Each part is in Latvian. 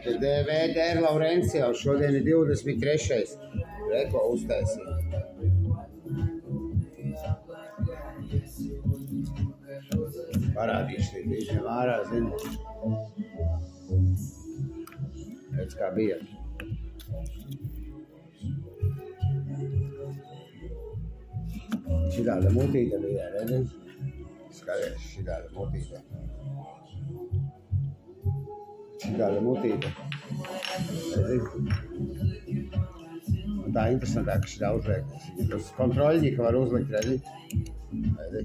Tad VDR Laurencijā šodien ir 23. Reko uztaisīja. Parādīšu viņam ārā, zini. Redz, kā bija. Šitāda mutīte bija, redzi? Skaties, šitāda mutīte. Šitāda mutīte. Redzi? Un tā interesantāk, ka šitā uzliek. Tas kontroļņika var uzlikt, redzi? Redzi?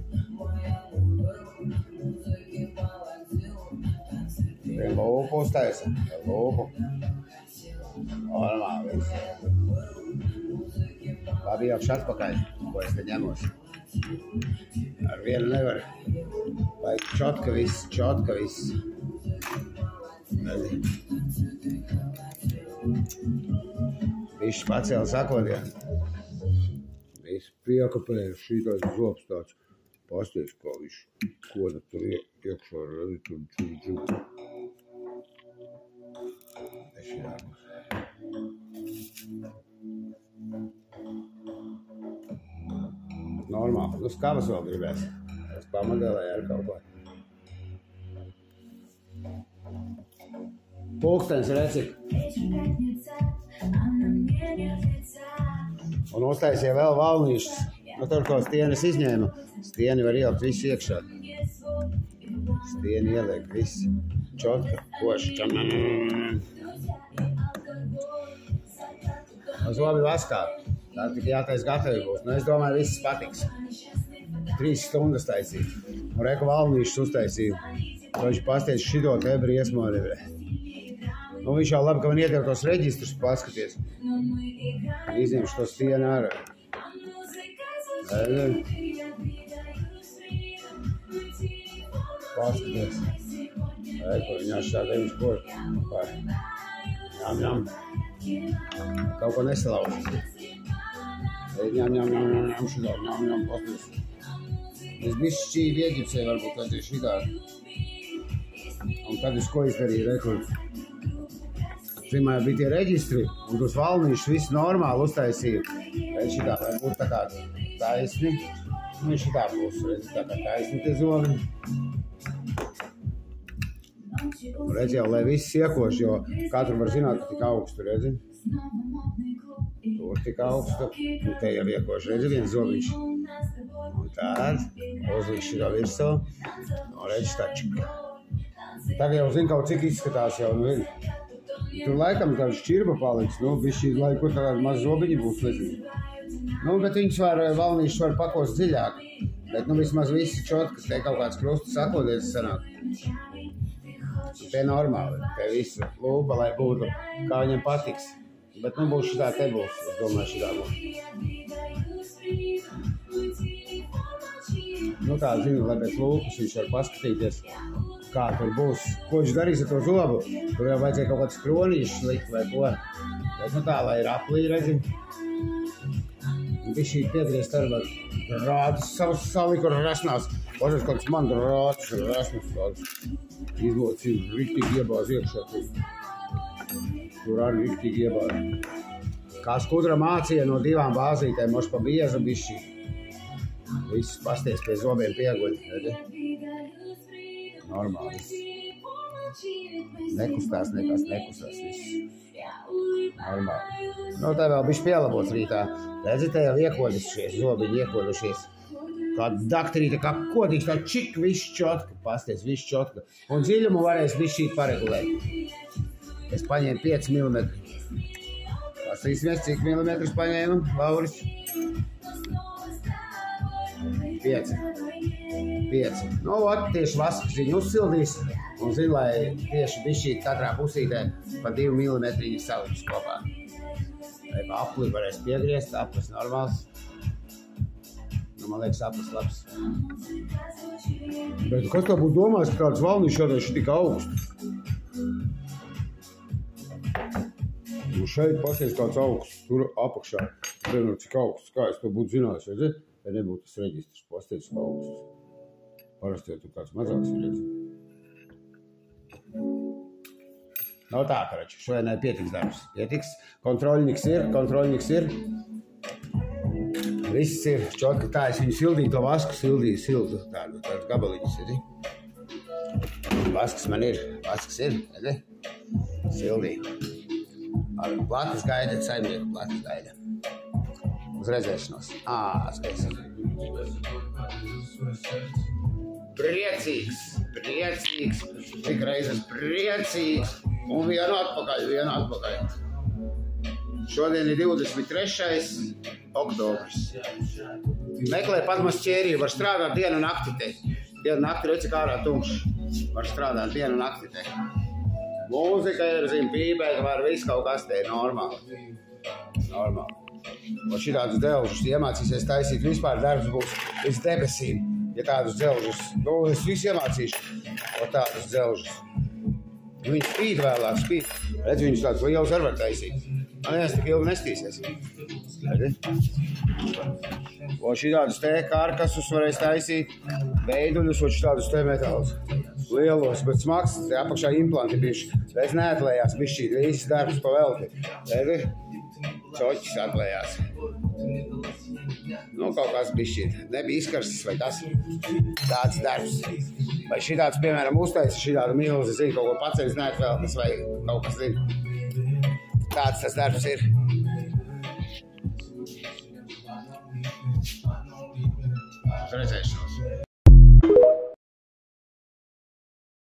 Ar lūpu uztaisa. Ar lūpu. Normāli viss. Labi jau atpakaļ, ko es te ņemos. Ar vienu nevar. Vajag čotka viss. Višķi pacēla sakodie. Visu piekapēju, šitais zobs tāds. Pasties, kā viņš koda tur iekšā, redzi, tur džu. Normāli. Nu, skavas vēl gribēs. Es pamodelēju ar kaut ko. Pulkstenis reci. Un uztaisīja vēl valnīšas. Nu, tur ko stienes izņēma. Stieni var ielikt visu iekšā. Stieni ieliek visu. Čotka, koši. Zobi vaskā. Tā tik jātais gatavi būs. Nu, es domāju, viss patiks. 3 stundas taisīt. Un reku valnīšas uztaisīju. To viņš pasties šito te briesmo nevarē. Nu, viņš jau labi, ka man iedeva tos reģistrus paskaties. Izņemšu to stienu ārā. Paskaties. Ko viņā šādā viņš ko. Ņam. Kaut ko nesalaužas. Ņam šitā. Ņam, paskaties. Es bišķi Ēģiptē varbūt vajadzēju šitā. Un tad es ko izdarīju, rekur. Pirmā bija tie reģistri, un tos valnīšus viss normāli uztaisīju. Redz šitā, vai būtu tā kā taisni. Nu, šitā būs, redz, tā kā taisni tie zobi. Redz jau, lai viss iekoš, jo katru var zināt, ka tik augstu, redzi. Tur tik augstu, un te jau iekoš, redzi, viens zobiņš. Un tād, uzliks šitā virsū, un redz taču. Tagad jau zin kaut cik izskatās jau, nu vien. Tur laikam tāda šķirba paliks, nu, bišķi, lai kur tāda maz zobiņi būs, nezinu. Nu, bet viņus valnīšus var pakost dziļāk. Bet, nu, vismaz visi čotkas, te kaut kāds krustas sakodies sanāk. Te normāli, te visu lūpa, lai būtu, kā viņam patiks. Bet, nu, būs šitā te būs, es domāju, šitā būs. Nu, tā, zinu, lai pēc lūpas viņš var paskatīties, kā tur būs. Ko viņš darīs ar to zobu? Tur jau vajadzēja kaut kāds kronīšs likt vai ko. Bet, nu, tā, lai ir aplī, redzi. Viņš šī piegriezt ar rādas savus saliku ar rasnās. Pašais kāds man rādas ar rasnas tāds. Izlocīju, riktīgi iebāz iekšā. Tur arī riktīgi iebāz. Kā skudra mācīja no 2 bāzītēm, moš pa biezu bišķi. Viss pasties pie zobiem pieguļ, redzi. Normāli. Nekustās nekas, viss. Normāli. Nu, tā vēl bišķi pielabots rītā. Redzi, te jau iekodušies, zobiņi iekodušies. Kā daktarīte, kā kodīgs, tā čik, viss čotka. Pasties, viss čotka. Un dziļumu varēs bišķīt paregulēt. Es paņēmu 5 mm. Pastīsimies, cik milimetrus paņēmu, Lauris? 5. Nu, ot, tieši vasks viņu uzsildīs. Un zinu, lai tieši bišķīt katrā pusītē pa 2 mm saliks kopā. Vai pa apli varēs piegriezt, aplis normāls. Nu, man liekas, aplis labs. Bet kas tā būtu domājis, ka kāds valnīšs šādais ir tik augsts? Nu, šeit pasies kāds augsts, tur apakšā. Zinu, cik augsts, kā es to būtu zinājis, redzi? Ja nebūtu tas reģistrs, pasties kā augsts. Parasti jau tur kāds mazāks ir, redzi. No tā, karači, šodienai pietiks darbs. Pietiks. Kontroļniks ir. Viss ir čotka. Tā es viņu sildīju, to vasku sildu tādu gabaliņus, redzi? Vasks man ir, redzi? Sildīju. Platis gaida, saimnieku platis gaida. Uz redzēšanos. Skaidrs. Priecīgs. Tik reizes priecīgs. Un vienu atpakaļ. Šodien ir 23. oktobris. Meklē Padmas ķēriju, var strādāt dienu un nakti te. Dienu un nakti, redzi, kā ārā tumšs. Var strādāt dienu un nakti te. Mūzika ir, pīpēt, var viss kaut kas te, normāli. Un šitādus dzelžus iemācīsies taisīt, vispār darbs būs līdz debesīm. Ja tādus dzelžus, es visu iemācīšu, o tādus dzelžus. Viņi spīd vēlāk. Redz, viņus tādus lielus arī var taisīt. Man viens tik ilgi nestīsies. O šitādus te karkasus varēs taisīt, veiduļus, o šitādus te metālus. Lielos, bet smags, te apakšā implanti bišķi. Reiz neatlējās bišķīt, viss darbs pa velti. Redzi? Coķis atlējās. Nu, kaut kas bišķīt. Nebija izkarstis vai kas. Tāds darbs. Vai šitāds, piemēram, uztaisa šitādu milzi, zini, kaut ko paceļas neatvēltas vai kaut kas, zini. Tāds tas darbs ir. Uz redzēšanos.